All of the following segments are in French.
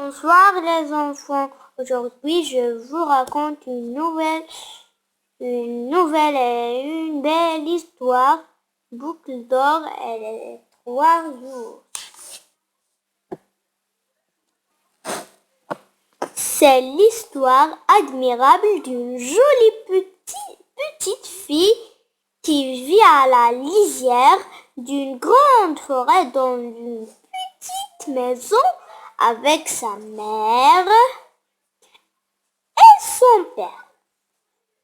Bonsoir les enfants. Aujourd'hui, je vous raconte une nouvelle et une belle histoire. Boucle d'or et les 3 jours. C'est l'histoire admirable d'une jolie petite fille qui vit à la lisière d'une grande forêt dans une petite maison avec sa mère et son père.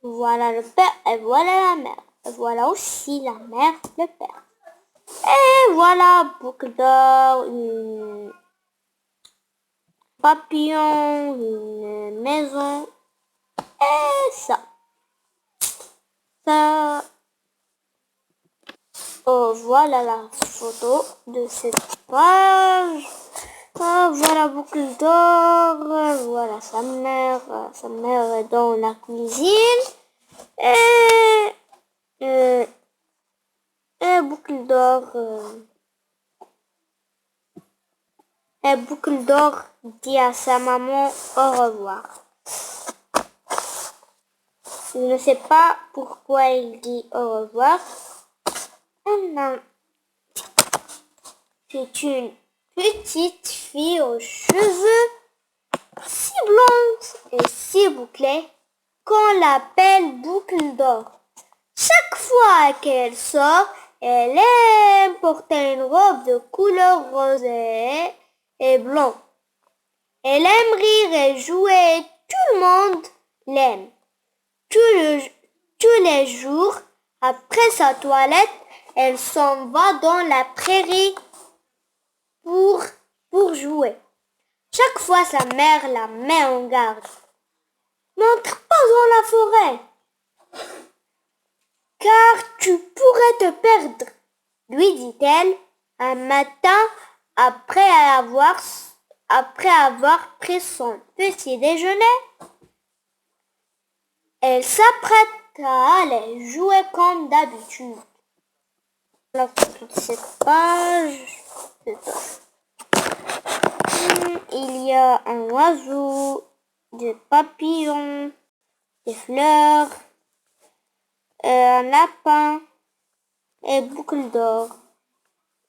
Voilà le père et voilà la mère. Et voilà aussi la mère, le père. Et voilà boucle d'or, une papillon, une maison. Et ça. Oh, voilà la photo de cette page. Oh, voilà boucle d'or. Voilà sa mère. Sa mère est dans la cuisine. Et boucle d'or. Et boucle d'or dit à sa maman au revoir. Je ne sais pas pourquoi il dit au revoir. Non. C'est une petite fille aux cheveux si blondes et si bouclés qu'on l'appelle boucle d'or. Chaque fois qu'elle sort, elle aime porter une robe de couleur rosée et blanc. Elle aime rire et jouer, tout le monde l'aime. Tous les jours, après sa toilette, elle s'en va dans la prairie pour jouer. Chaque fois, sa mère la met en garde. N'entre pas dans la forêt, car tu pourrais te perdre, lui dit-elle un matin après avoir pris son petit déjeuner. Elle s'apprête à aller jouer comme d'habitude. La toute cette page, il y a un oiseau, des papillons, des fleurs, un lapin et boucle d'or,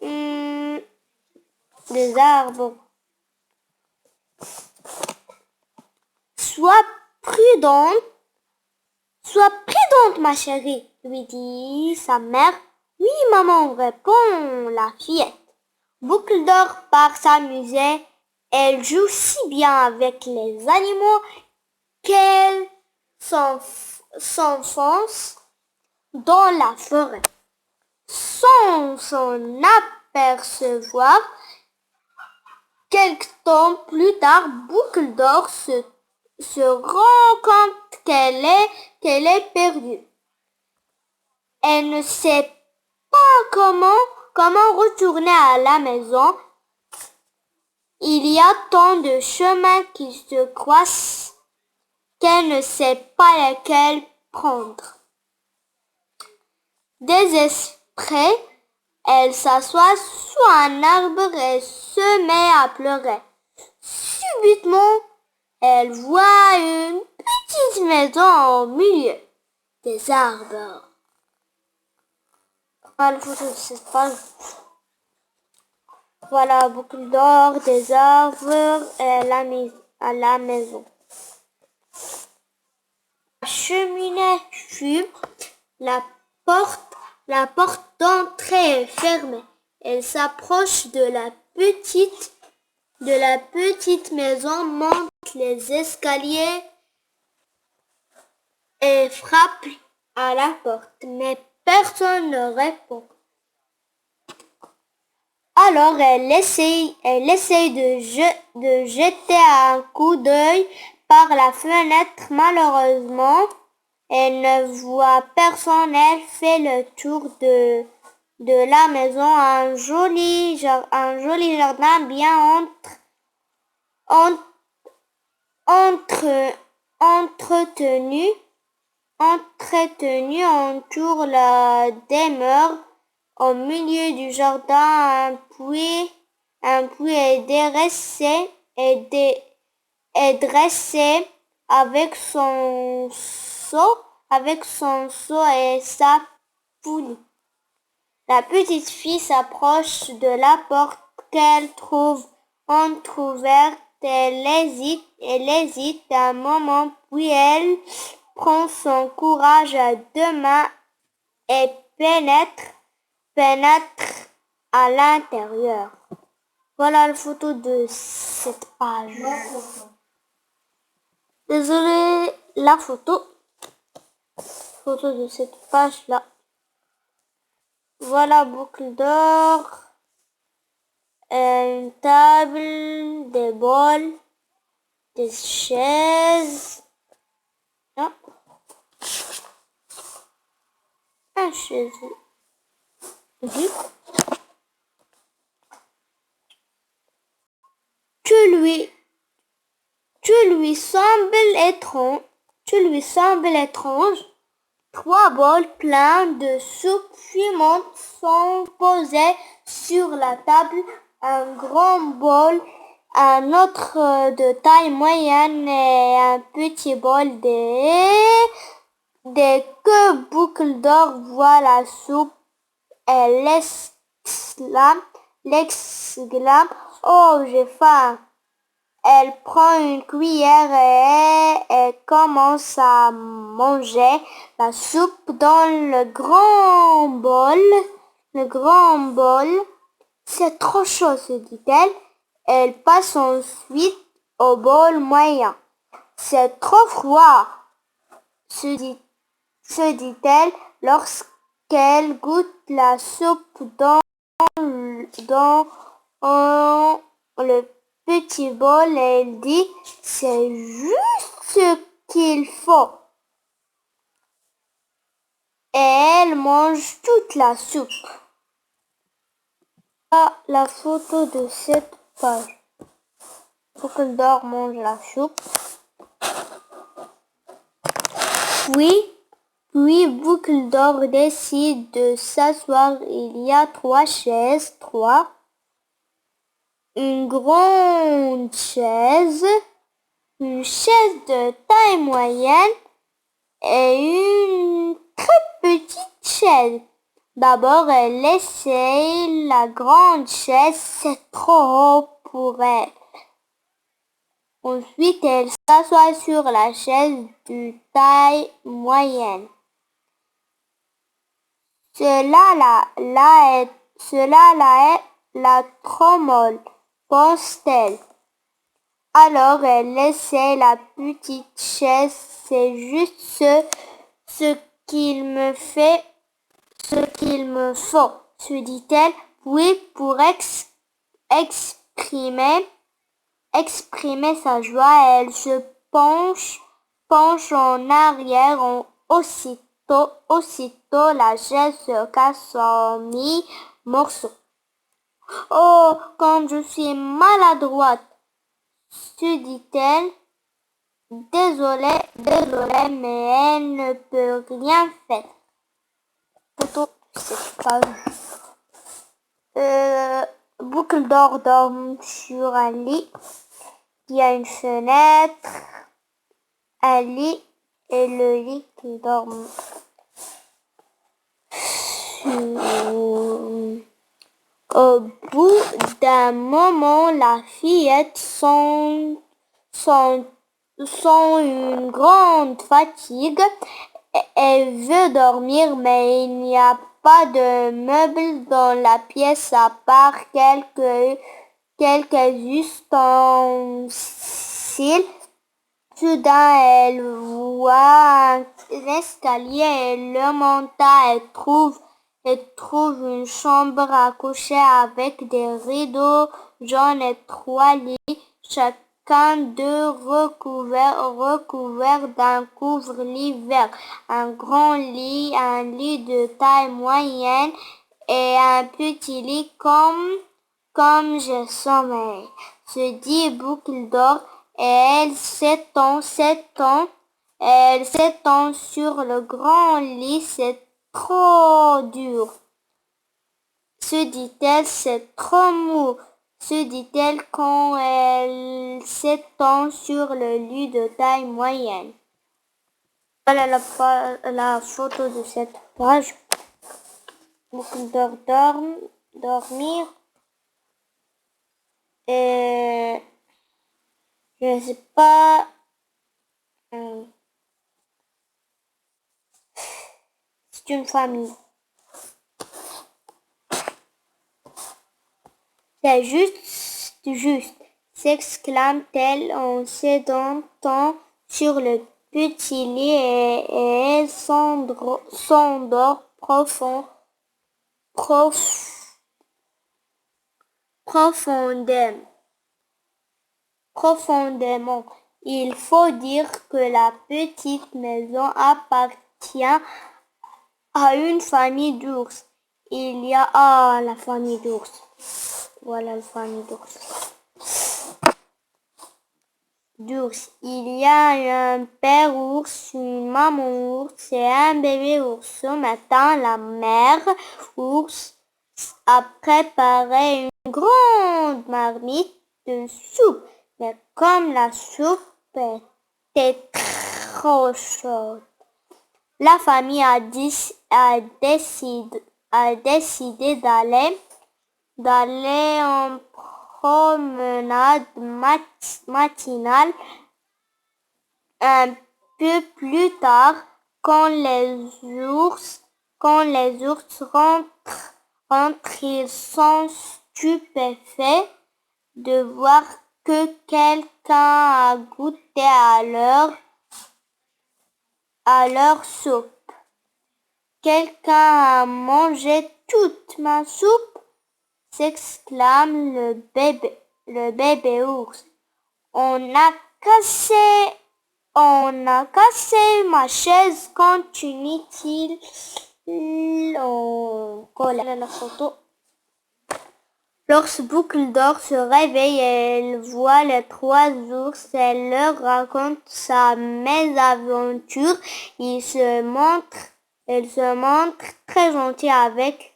des arbres. Sois prudente, ma chérie, lui dit sa mère. Oui, maman, répond la fillette. Boucle d'or part s'amuser. Elle joue si bien avec les animaux qu'elle s'enfonce dans la forêt. Sans s'en apercevoir, quelque temps plus tard, Boucle d'or se rend compte qu'elle est perdue. Elle ne sait pas comment retourner à la maison. Il y a tant de chemins qui se croisent qu'elle ne sait pas lequel prendre. Désespérée, elle s'assoit sous un arbre et se met à pleurer. Subitement, elle voit une petite maison au milieu des arbres. Voilà la photo de cette page. Voilà, boucle d'or, des arbres et à la maison. La cheminée fume, la porte d'entrée est fermée. Elle s'approche de la petite maison, monte les escaliers et frappe à la porte, mais personne ne répond. Alors elle essaye de jeter un coup d'œil par la fenêtre. Malheureusement, elle ne voit personne. Elle fait le tour de la maison. Un joli jardin bien entretenu entoure la demeure. Au milieu du jardin, un puits est dressé est dressée avec son seau et sa poulie. La petite fille s'approche de la porte qu'elle trouve entr'ouverte. Elle hésite un moment, puis elle prend son courage à deux mains et pénètre à l'intérieur. Voilà la photo de cette page. Désolée, la photo de cette page-là. Voilà, boucle d'or, une table, des bols, des chaises. Non. Un chaise. Oui. Tu lui semble étrange. Trois bols pleins de soupe fumante sont posés sur la table. Un grand bol, un autre de taille moyenne et un petit bol dès que Boucle d'Or voit la soupe, elle l'exclame « Oh, j'ai faim !» Elle prend une cuillère et commence à manger la soupe dans le grand bol. C'est trop chaud, se dit-elle. Elle passe ensuite au bol moyen. C'est trop froid, se dit-elle lorsqu'elle goûte la soupe dans le petit bol. Elle dit « C'est juste ce qu'il faut ». Et elle mange toute la soupe. Voilà la photo de cette page. Boucle d'Or mange la soupe. Puis Boucle d'Or décide de s'asseoir. Il y a trois chaises, une grande chaise, une chaise de taille moyenne et une très petite chaise. D'abord, elle essaye la grande chaise, c'est trop haut pour elle. Ensuite, elle s'assoit sur la chaise de taille moyenne. Cela la trop molle, pense-t-elle. Alors elle essaie la petite chaise. C'est juste ce qu'il me faut, se dit-elle. Puis pour exprimer sa joie, elle se penche en arrière. Aussitôt, la chaise se casse en mille morceaux. Oh, comme je suis maladroite, se dit-elle. Désolée, mais elle ne peut rien faire. Photo, c'est pas Boucle d'Or dort sur un lit. Il y a une fenêtre, un lit et le lit qui dort. Au bout d'un moment, la fillette sent une grande fatigue. Elle veut dormir, mais il n'y a pas de meubles dans la pièce à part quelques ustensiles. Soudain, elle voit un escalier. Elle le monta et trouve une chambre à coucher avec des rideaux jaunes et trois lits, chacun d'eux recouvert d'un couvre-lit vert. Un grand lit, un lit de taille moyenne et un petit lit comme je sommeille, se dit Boucle d'Or, et elle s'étend sur le grand lit. C'est trop dur, se dit-elle, c'est trop mou. se dit-elle quand elle s'étend sur le lit de taille moyenne. Voilà la photo de cette page. Boucle d'or dormir. Et je ne sais pas. C'est une famille. C'est juste, s'exclame-t-elle en s'édentant sur le petit lit et elle s'endort profondément. Il faut dire que la petite maison appartient à une famille d'ours. Il y a la famille d'ours. Voilà la famille d'ours. Il y a un père ours, une maman ours et un bébé ours. Ce matin, la mère ours a préparé une grande marmite de soupe. Mais comme la soupe était trop chaude, la famille a décidé d'aller en promenade matinale. Un peu plus tard, quand les ours rentrent, ils sont stupéfaits de voir que quelqu'un a goûté à leur soupe. Quelqu'un a mangé toute ma soupe, s'exclame le bébé ours. On a cassé ma chaise, continue-t-il en colère. La photo. Lorsque Boucle d'Or se réveille, elle voit les trois ours. Elle leur raconte sa mésaventure. Elle se montre très gentille avec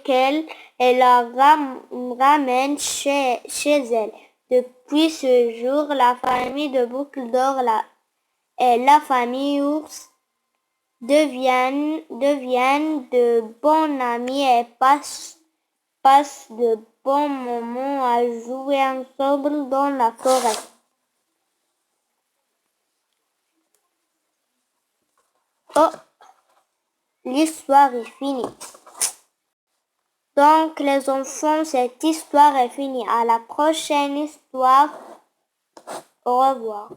elle et la ramène chez elle. Depuis ce jour, la famille de Boucle d'Or et la famille ours deviennent de bons amis et passent de bons moments à jouer ensemble dans la forêt. Oh, l'histoire est finie. Donc les enfants, cette histoire est finie. À la prochaine histoire. Au revoir.